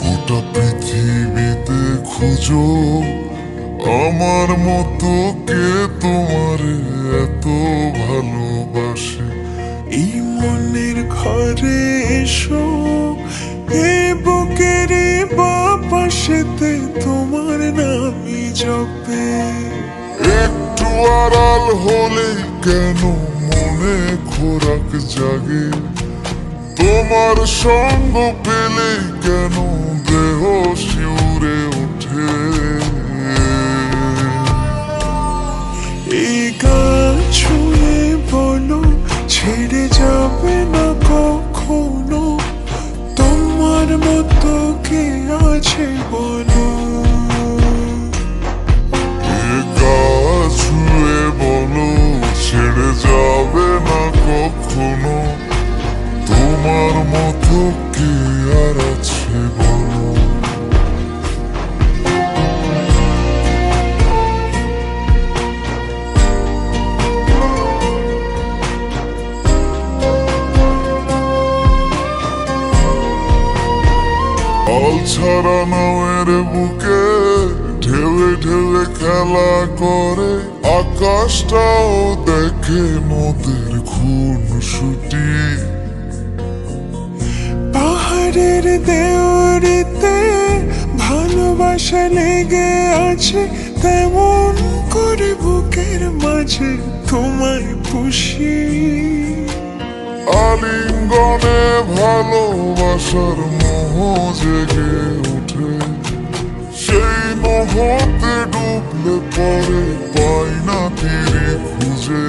গোটা পৃথিবীতে খুঁজো আমার মতো কে তোমার এত ভালোবাসে। এই মনের ঘরে এসো, এ বুকের বাপাশেতে তোমার নামই জপে। একটু আড়াল হলে কেন মনে খোরাক জাগে, তোমার সঙ্গ পেলে কেন দেহ শিউরে ওঠে। এই গান ছুঁয়ে বলো ছেড়ে যাবে না কখনো, তোমার মতো কে আছে বলো। ছুঁয়ে বলো ছেড়ে যাবে না কখনো, তোমার মতো কে আর আছে বলো। হাল ছাড়া নামের বুকে ঢেউে ঢেউে খেলা করে, আকাশটাও দেখে নদের খুনসুটি। পাহাড়ের দেওয়ারিতে ভালোবাসা লেগে আছে, তেমন করে বুকের মাঝে তোমায় পুষি। আলিঙ্গনে ভালোবাসার মোহ জেগে ওঠে, সেই মোহতে ডুবলে পরে পাই না তীরে খুঁজে।